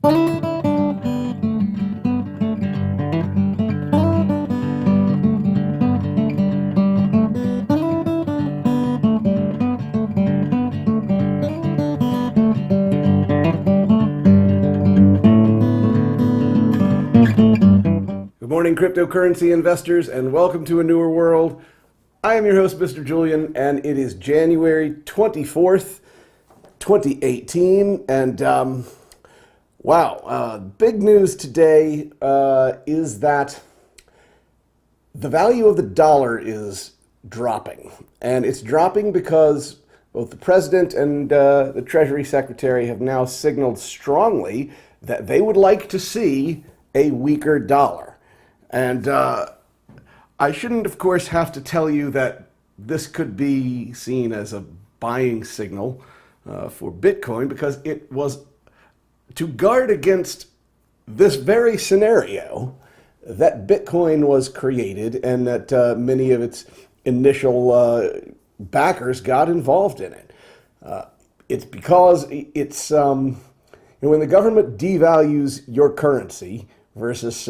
Good morning, cryptocurrency investors, and welcome to A Newer World. I am your host, Mr. Julian, and it is January 24th, 2018. And big news today is that the value of the dollar is dropping. And it's dropping because both the president and the Treasury Secretary have now signaled strongly that they would like to see a weaker dollar. And I shouldn't, of course, have to tell you that this could be seen as a buying signal for Bitcoin, because it was to guard against this very scenario that Bitcoin was created, and that many of its initial backers got involved in it. It's because it's when the government devalues your currency versus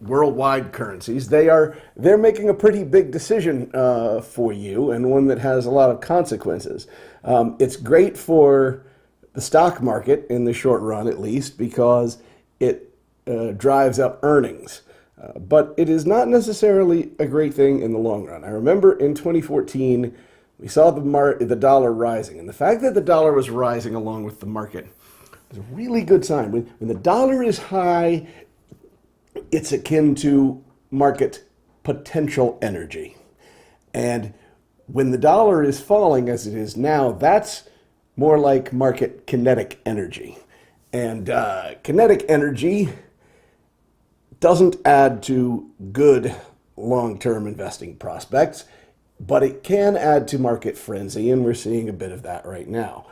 worldwide currencies, they're making a pretty big decision for you, and one that has a lot of consequences. It's great for the stock market in the short run, at least, because it drives up earnings. But it is not necessarily a great thing in the long run. I remember in 2014, we saw the dollar rising, and the fact that the dollar was rising along with the market was a really good sign. When the dollar is high, it's akin to market potential energy. And when the dollar is falling, as it is now, that's more like market kinetic energy. And kinetic energy doesn't add to good long-term investing prospects, but it can add to market frenzy, and we're seeing a bit of that right now.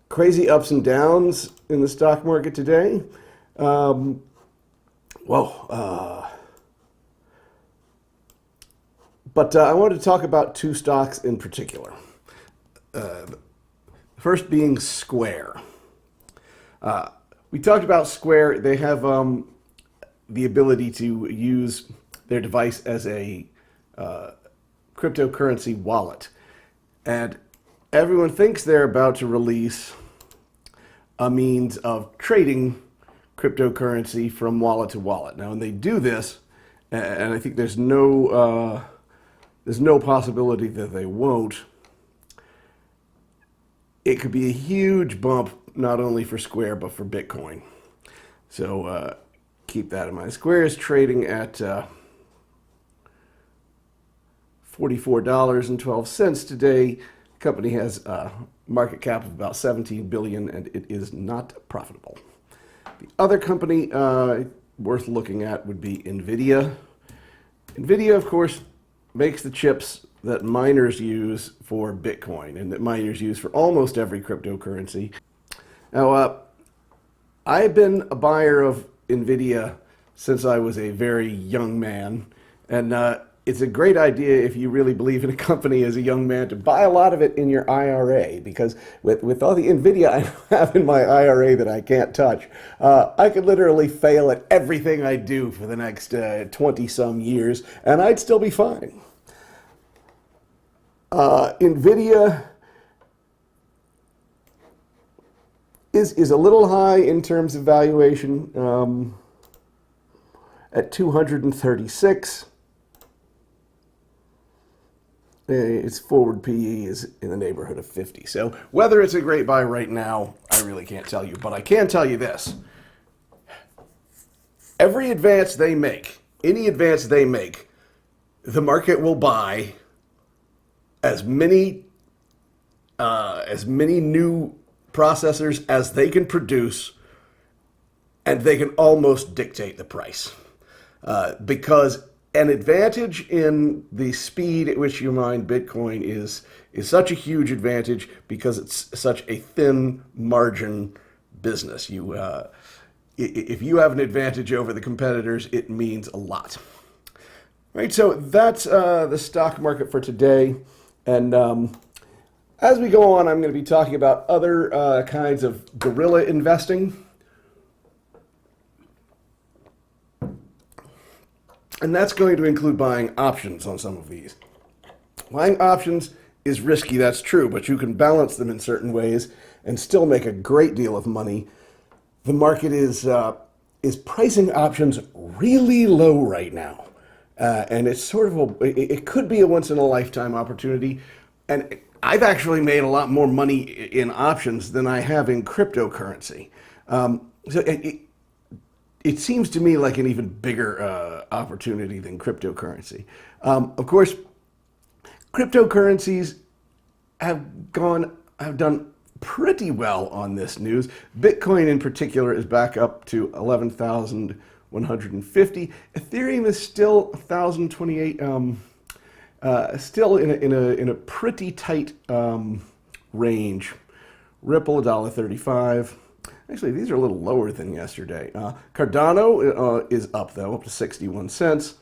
Crazy ups and downs in the stock market today. But I wanted to talk about two stocks in particular. First being Square. We talked about Square. They have the ability to use their device as a cryptocurrency wallet. And everyone thinks they're about to release a means of trading cryptocurrency from wallet to wallet. Now, when they do this, and I think there's no possibility that they won't, it could be a huge bump, not only for Square, but for Bitcoin. So keep that in mind. Square is trading at $44.12 today. The company has a market cap of about $17 billion, and it is not profitable. The other company worth looking at would be NVIDIA. NVIDIA, of course, makes the chips that miners use for Bitcoin and that miners use for almost every cryptocurrency. Now, I've been a buyer of NVIDIA since I was a very young man, and it's a great idea if you really believe in a company as a young man to buy a lot of it in your IRA, because with all the NVIDIA I have in my IRA that I can't touch, I could literally fail at everything I do for the next 20-some years, and I'd still be fine. NVIDIA is a little high in terms of valuation, at 236. Its forward PE is in the neighborhood of 50. So whether it's a great buy right now, I really can't tell you. But I can tell you this. Every advance they make, any advance they make, the market will buy as many new processors as they can produce, and they can almost dictate the price. Because an advantage in the speed at which you mine Bitcoin is such a huge advantage, because it's such a thin margin business. If you have an advantage over the competitors, it means a lot. Right, so that's the stock market for today. And As we go on, I'm going to be talking about other kinds of guerrilla investing. And that's going to include buying options on some of these. Buying options is risky, that's true, but you can balance them in certain ways and still make a great deal of money. The market is pricing options really low right now, and it's sort of it could be a once in a lifetime opportunity. And I've actually made a lot more money in options than I have in cryptocurrency. So it seems to me like an even bigger opportunity than cryptocurrency. Of course, cryptocurrencies have done pretty well on this news. Bitcoin in particular is back up to 11,150. Ethereum is still 1,028. Still in a pretty tight range. Ripple $1.35. Actually, these are a little lower than yesterday. Cardano is up though, up to 61 cents.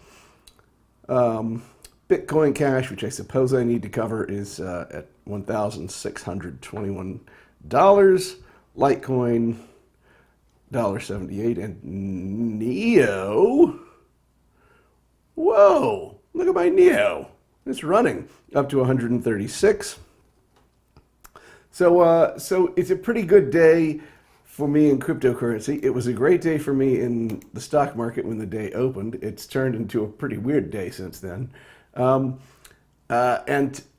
Bitcoin Cash, which I suppose I need to cover, is at $1,621. Litecoin $1.78, and Neo. Whoa! Look at my Neo. It's running up to 136. So it's a pretty good day for me in cryptocurrency. It was a great day for me in the stock market when the day opened. It's turned into a pretty weird day since then. And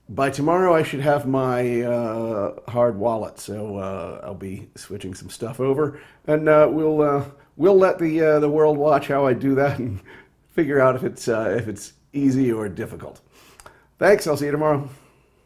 by tomorrow, I should have my hard wallet, so I'll be switching some stuff over, and we'll let the world watch how I do that and figure out if it's easy or difficult. Thanks. I'll see you tomorrow.